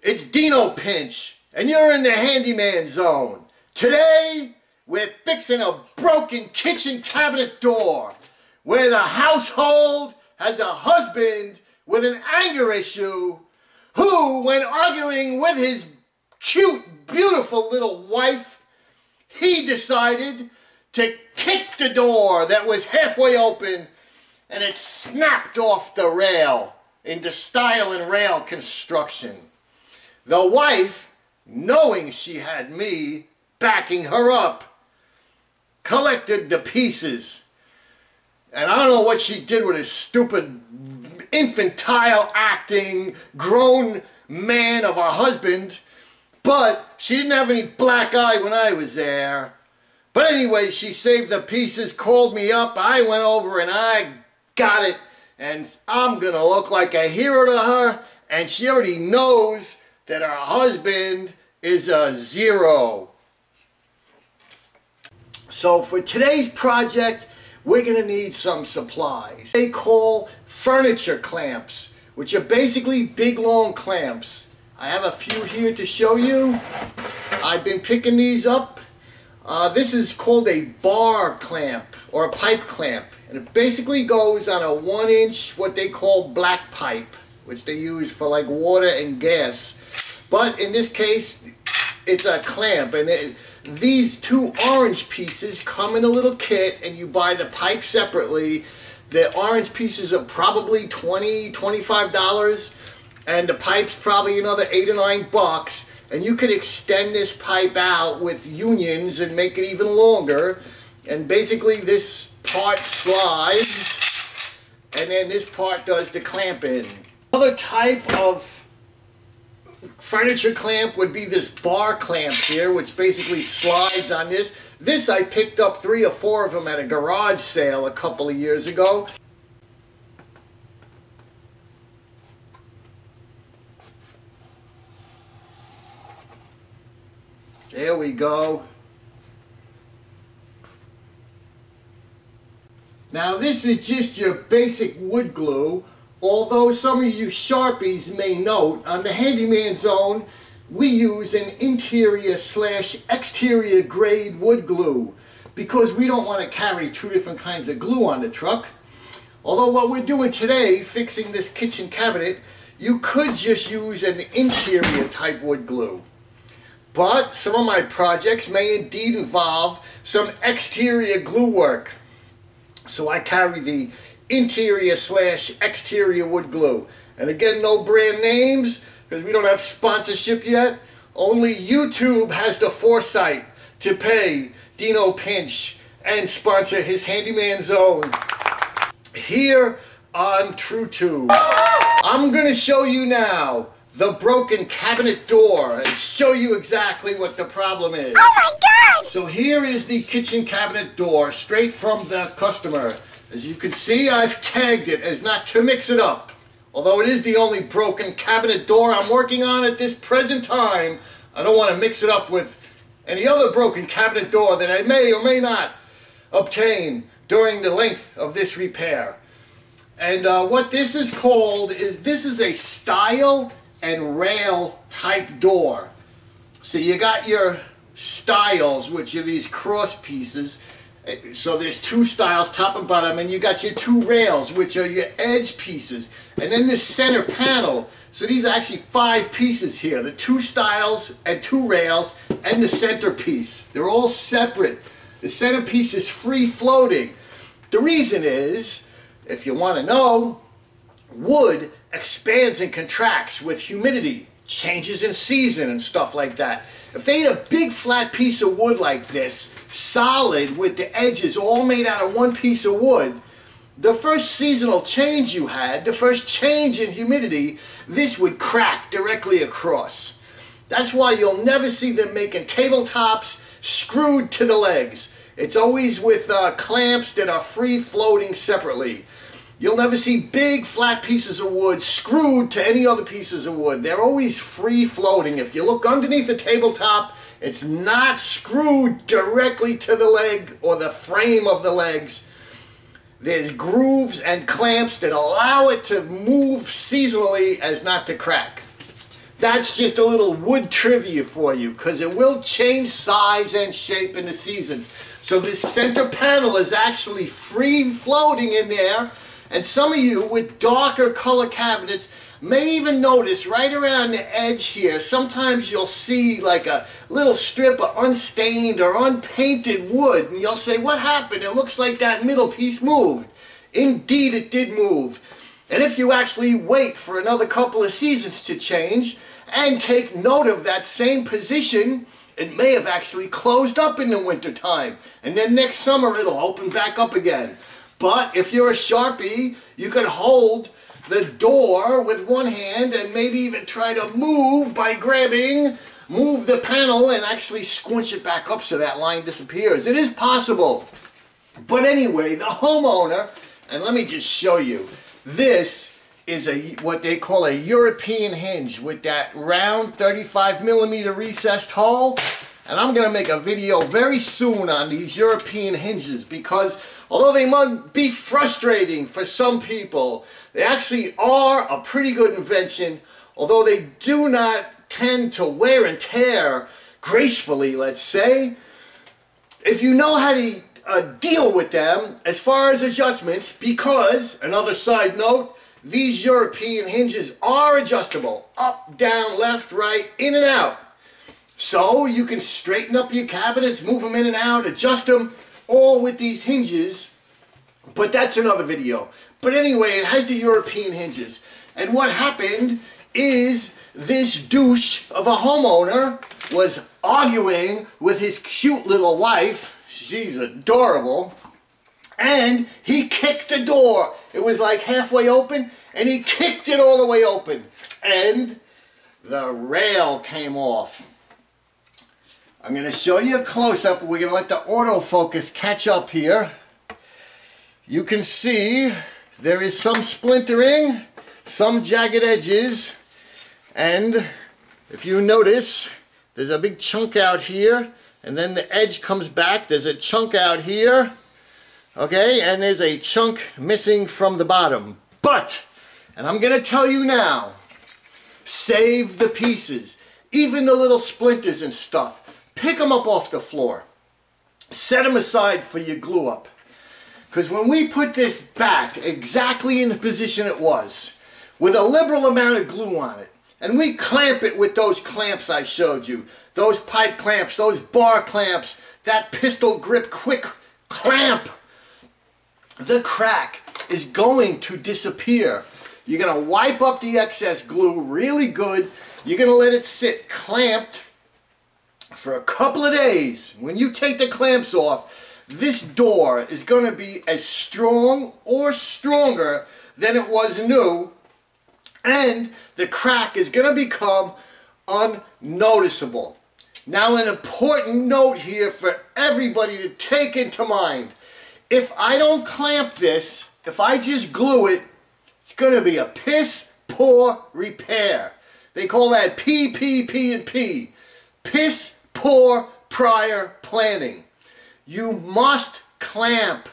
It's Dino Pinch, and you're in the Handyman zone. Today, we're fixing a broken kitchen cabinet door where the household has a husband with an anger issue who, when arguing with his cute, beautiful little wife, he decided to kick the door that was halfway open and it snapped off the rail into stile and rail construction. The wife, knowing she had me backing her up, collected the pieces. And I don't know what she did with his stupid, infantile acting, grown man of a husband, but she didn't have any black eye when I was there. But anyway, she saved the pieces, called me up, I went over and I got it, and I'm gonna look like a hero to her, and she already knows that her husband is a zero. So for today's project, we're going to need some supplies. They call furniture clamps, which are basically big long clamps. I have a few here to show you. I've been picking these up. This is called a bar clamp or a pipe clamp, and it basically goes on a 1-inch what they call black pipe, which they use for like water and gas. But in this case, it's a clamp, and these two orange pieces come in a little kit, and you buy the pipe separately. The orange pieces are probably $20, $25, and the pipe's probably another $8 or $9, and you could extend this pipe out with unions and make it even longer. And basically this part slides, and then this part does the clamping. Another type of furniture clamp would be this bar clamp here, which basically slides on this. This I picked up 3 or 4 of them at a garage sale a couple of years ago. There we go. Now this is just your basic wood glue. Although some of you Sharpies may note, on the Handyman zone, we use an interior/exterior grade wood glue because we don't want to carry 2 different kinds of glue on the truck. Although what we're doing today, fixing this kitchen cabinet, you could just use an interior type wood glue. But some of my projects may indeed involve some exterior glue work. So I carry the interior/exterior wood glue. And again, no brand names because we don't have sponsorship yet. Only YouTube has the foresight to pay Dino Pinch and sponsor his Handyman zone here on TrueTube. I'm going to show you now the broken cabinet door and show you exactly what the problem is. Oh my God! So here is the kitchen cabinet door straight from the customer. As you can see, I've tagged it as not to mix it up. Although it is the only broken cabinet door I'm working on at this present time, I don't want to mix it up with any other broken cabinet door that I may or may not obtain during the length of this repair. And what this is called is, this is a stile and rail type door. So you got your stiles, which are these cross pieces. So there's 2 stiles, top and bottom, and you got your 2 rails, which are your edge pieces. And then this center panel. So these are actually 5 pieces here. The 2 stiles and 2 rails and the center piece. They're all separate. The center piece is free floating. The reason is, if you want to know, wood expands and contracts with humidity, changes in season and stuff like that. If they had a big flat piece of wood like this, solid with the edges all made out of 1 piece of wood, the first seasonal change you had, the first change in humidity, this would crack directly across. That's why you'll never see them making tabletops screwed to the legs. It's always with clamps that are free floating separately. You'll never see big flat pieces of wood screwed to any other pieces of wood. They're always free floating. If you look underneath the tabletop, it's not screwed directly to the leg or the frame of the legs. There's grooves and clamps that allow it to move seasonally as not to crack. That's just a little wood trivia for you, because it will change size and shape in the seasons. So this center panel is actually free floating in there, and some of you with darker color cabinets may even notice right around the edge here, sometimes you'll see like a little strip of unstained or unpainted wood, and you'll say, what happened? It looks like that middle piece moved. Indeed it did move. And if you actually wait for another couple of seasons to change and take note of that same position, it may have actually closed up in the winter time, and then next summer it'll open back up again. But if you're a Sharpie, you can hold the door with one hand and maybe even try to move by move the panel and actually squinch it back up so that line disappears. It is possible. But anyway, the homeowner, and let me just show you, this is what they call a European hinge with that round 35mm recessed hole. And I'm going to make a video very soon on these European hinges, because although they might be frustrating for some people, they actually are a pretty good invention, although they do not tend to wear and tear gracefully, let's say. If you know how to deal with them as far as adjustments, because, another side note, these European hinges are adjustable, up, down, left, right, in and out. So you can straighten up your cabinets, move them in and out, adjust them, all with these hinges. But that's another video. But anyway, it has the European hinges. And what happened is this douche of a homeowner was arguing with his cute little wife. She's adorable. And he kicked the door. It was like halfway open, and he kicked it all the way open. And the rail came off. I'm going to show you a close-up. We're going to let the autofocus catch up here. You can see there is some splintering, some jagged edges, and if you notice, there's a big chunk out here, and then the edge comes back. There's a chunk out here, okay, and there's a chunk missing from the bottom. But, and I'm going to tell you now, save the pieces, even the little splinters and stuff. Pick them up off the floor. Set them aside for your glue up. Because when we put this back exactly in the position it was, with a liberal amount of glue on it, and we clamp it with those clamps I showed you, those pipe clamps, those bar clamps, that pistol grip quick clamp, the crack is going to disappear. You're going to wipe up the excess glue really good. You're going to let it sit clamped for a couple of days. When you take the clamps off, this door is going to be as strong or stronger than it was new, and the crack is going to become unnoticeable. Now, an important note here for everybody to take into mind. If I don't clamp this, if I just glue it, it's going to be a piss poor repair. They call that PPP&P. Piss poor prior planning. You must clamp.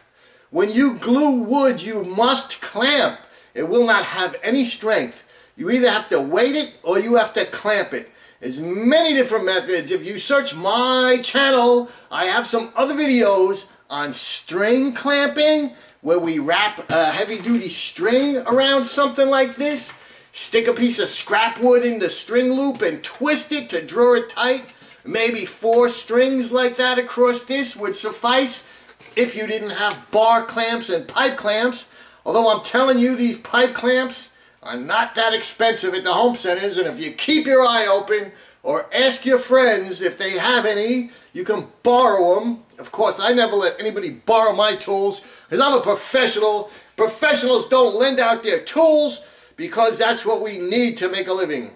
When you glue wood, you must clamp. It will not have any strength. You either have to weight it or you have to clamp it. There's many different methods. If you search my channel, I have some other videos on string clamping, where we wrap a heavy-duty string around something like this, stick a piece of scrap wood in the string loop and twist it to draw it tight. Maybe 4 strings like that across this would suffice if you didn't have bar clamps and pipe clamps. Although I'm telling you, these pipe clamps are not that expensive at the home centers, and if you keep your eye open or ask your friends if they have any, you can borrow them. Of course, I never let anybody borrow my tools because I'm a professional. Professionals don't lend out their tools because that's what we need to make a living.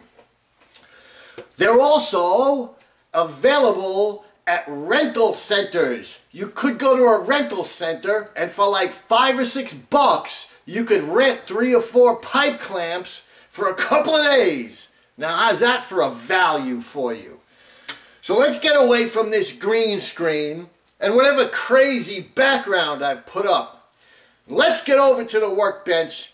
They're also available at rental centers. You could go to a rental center and for like $5 or $6 you could rent 3 or 4 pipe clamps for a couple of days. Now how's that for a value for you? So let's get away from this green screen and whatever crazy background I've put up. Let's get over to the workbench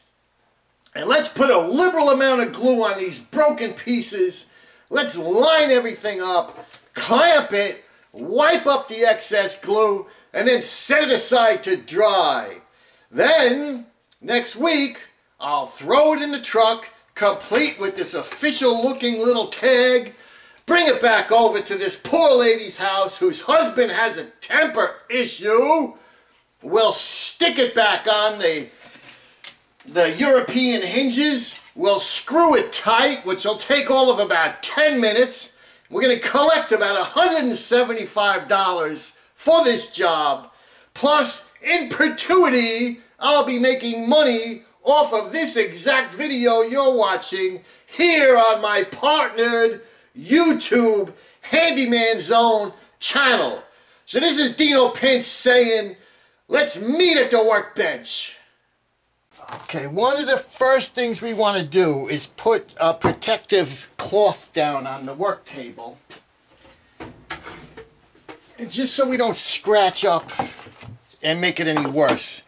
And let's put a liberal amount of glue on these broken pieces. Let's line everything up, clamp it, wipe up the excess glue, and then set it aside to dry. Then, next week, I'll throw it in the truck, complete with this official looking little tag, bring it back over to this poor lady's house whose husband has a temper issue. We'll stick it back on the European hinges. We'll screw it tight, which will take all of about 10 minutes. We're going to collect about $175 for this job. Plus, in perpetuity, I'll be making money off of this exact video you're watching here on my partnered YouTube Handyman Zone channel. So this is Dino Pinch saying, let's meet at the workbench. Okay, one of the first things we want to do is put a protective cloth down on the work table. And just so we don't scratch up and make it any worse.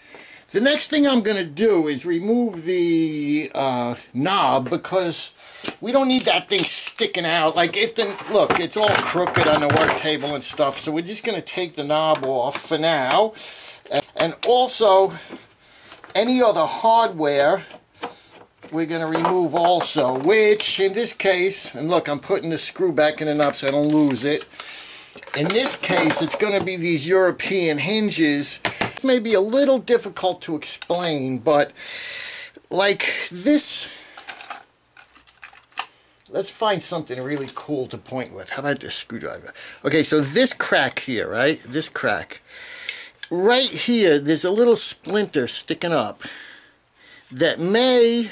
The next thing I'm going to do is remove the knob, because we don't need that thing sticking out. Like if the, look, it's all crooked on the work table and stuff, so we're just going to take the knob off for now. And also, any other hardware we're going to remove also, which in this case, and look, I'm putting the screw back in the knob so I don't lose it. In this case, it's going to be these European hinges. It may be a little difficult to explain, but like this, let's find something really cool to point with. How about this screwdriver? Okay, so this crack here, right? This crack. Right here, there's a little splinter sticking up that may,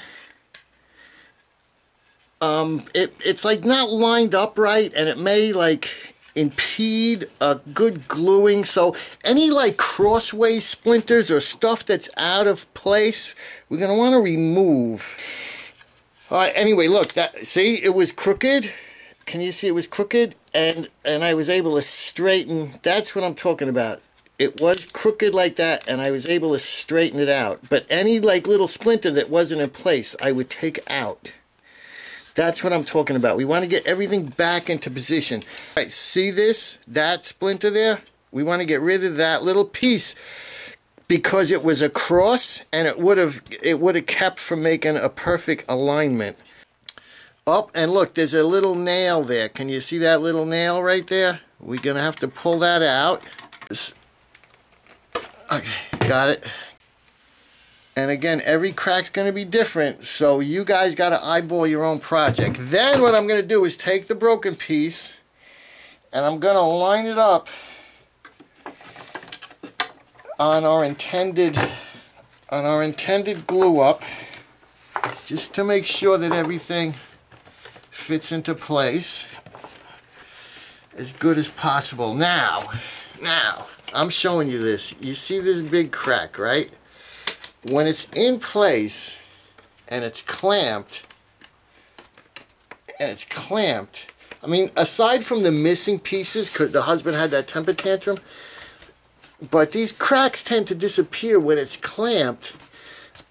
it's like not lined up right, and it may like impede a good gluing. So any like crossways splinters or stuff that's out of place, we're going to want to remove. All right, anyway, look, that, see, it was crooked. Can you see it was crooked? And I was able to straighten. That's what I'm talking about. It was crooked like that, and I was able to straighten it out. But any like little splinter that wasn't in place, I would take out. That's what I'm talking about. We want to get everything back into position. All right, see this? That splinter there? We want to get rid of that little piece because it was a cross, and it would have kept from making a perfect alignment. Up, and look, there's a little nail there. Can you see that little nail right there? We're going to have to pull that out. Okay, got it. And again, every crack's going to be different, so you guys got to eyeball your own project. Then what I'm going to do is take the broken piece, and I'm going to line it up on our intended glue up, just to make sure that everything fits into place as good as possible. Now, I'm showing you this. You see this big crack, right? When it's in place and it's clamped, I mean, aside from the missing pieces, because the husband had that temper tantrum, but these cracks tend to disappear when it's clamped,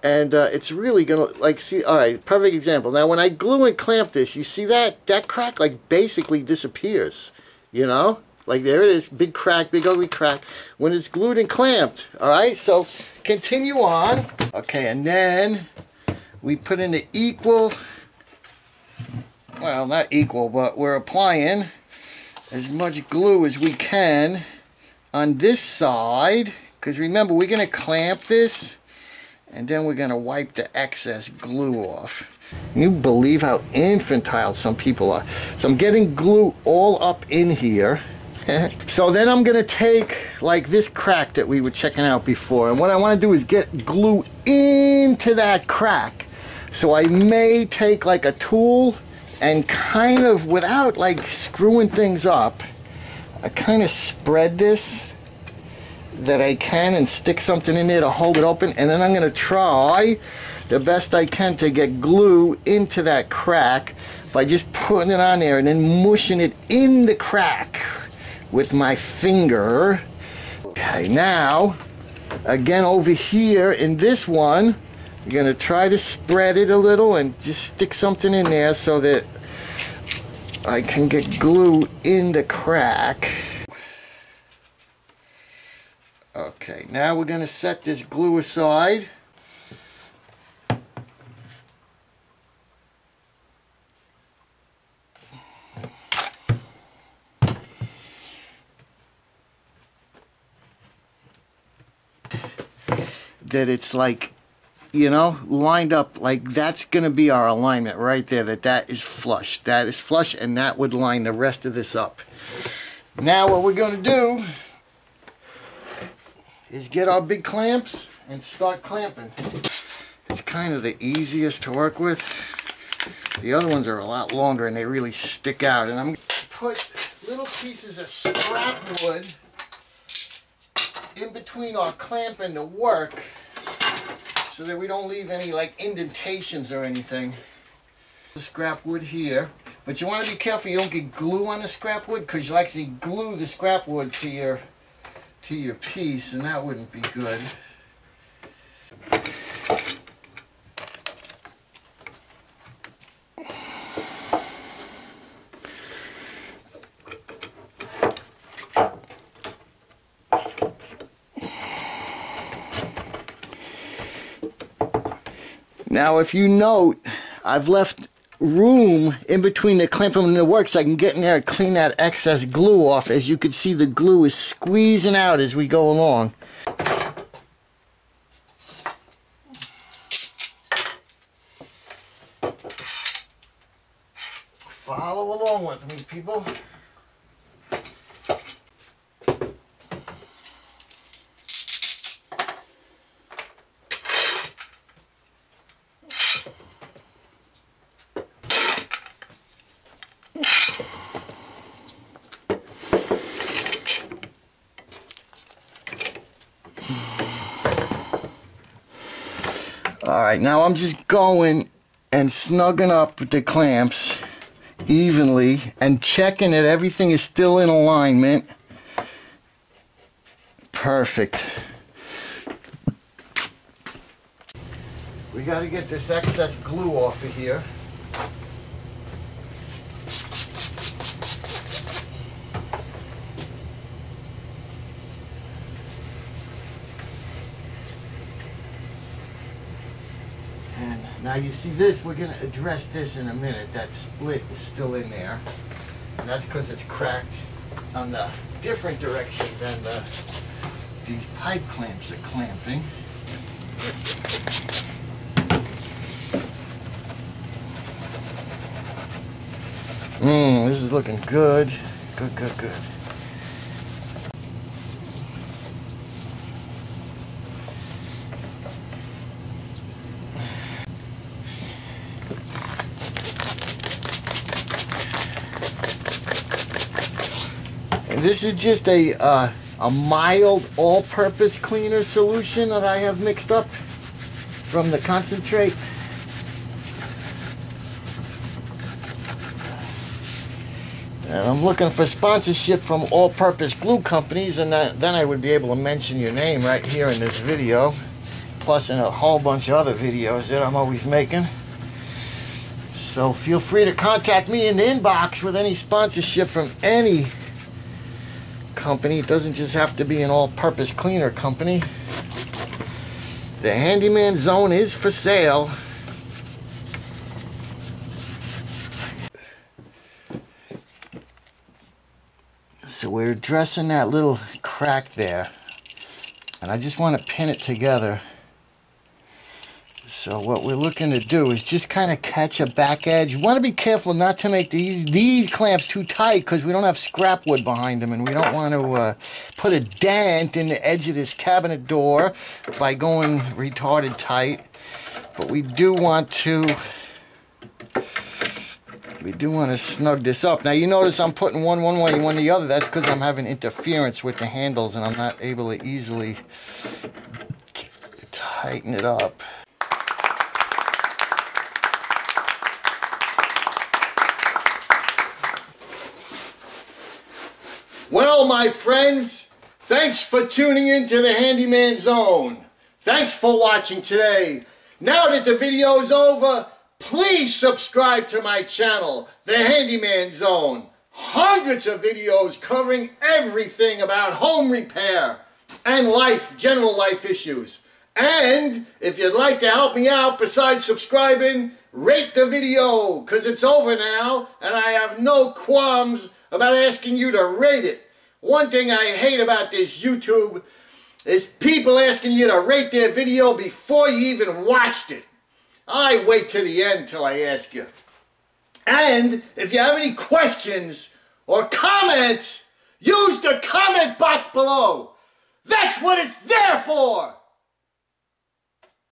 and it's really gonna, like, see, all right, perfect example. Now, when I glue and clamp this, you see that crack, like, basically disappears, you know? Like, there it is, big crack, big ugly crack, when it's glued and clamped. All right, so continue on. Okay, and then we put in the equal, well, not equal, but we're applying as much glue as we can on this side, because remember, we're going to clamp this, and then we're going to wipe the excess glue off. Can you believe how infantile some people are? So I'm getting glue all up in here. So then I'm going to take like this crack that we were checking out before, and what I want to do is get glue into that crack. So I may take like a tool and kind of, without like screwing things up, I kind of spread this that I can and stick something in there to hold it open, and then I'm going to try the best I can to get glue into that crack by just putting it on there and then mushing it in the crack with my finger. Okay, now again over here in this one, You're going to try to spread it a little and just stick something in there so that I can get glue in the crack. Okay, now we're going to set this glue aside. That it's like, you know, lined up, like that's going to be our alignment right there, that is flush. That is flush, and that would line the rest of this up. Now what we're going to do is get our big clamps and start clamping. It's kind of the easiest to work with. The other ones are a lot longer and they really stick out. And I'm going to put little pieces of scrap wood in between our clamp and the work so that we don't leave any like indentations or anything. The scrap wood here, but you want to be careful you don't get glue on the scrap wood, because you'll actually glue the scrap wood to your piece, and that wouldn't be good. Now if you note, I've left room in between the clamp and the work so I can get in there and clean that excess glue off. As you can see, the glue is squeezing out as we go along. Follow along with me, people. Alright, now I'm just going and snugging up with the clamps evenly and checking that everything is still in alignment. Perfect. We got to get this excess glue off of here. Now you see this, we're going to address this in a minute. That split is still in there. And that's because it's cracked on the different direction than these pipe clamps are clamping. This is looking good. Good, good, good. This is just a mild all-purpose cleaner solution that I have mixed up from the concentrate. And I'm looking for sponsorship from all-purpose glue companies, and then I would be able to mention your name right here in this video, plus in a whole bunch of other videos that I'm always making. So feel free to contact me in the inbox with any sponsorship from any company. It doesn't just have to be an all-purpose cleaner company. The Handyman Zone is for sale. So we're addressing that little crack there, and I just want to pin it together. So what we're looking to do is just kind of catch a back edge. You want to be careful not to make these clamps too tight, because we don't have scrap wood behind them, and we don't want to put a dent in the edge of this cabinet door by going retarded tight. But we do want to snug this up. Now you notice I'm putting one way and one the other. That's because I'm having interference with the handles and I'm not able to easily tighten it up. Well, my friends, thanks for tuning into the Handyman Zone. Thanks for watching today. Now that the video's over, please subscribe to my channel, The Handyman Zone. Hundreds of videos covering everything about home repair and life, general life issues. And if you'd like to help me out besides subscribing, rate the video, because it's over now and I have no qualms about asking you to rate it. One thing I hate about this YouTube is people asking you to rate their video before you even watched it. I wait till the end till I ask you. And if you have any questions or comments, use the comment box below. That's what it's there for!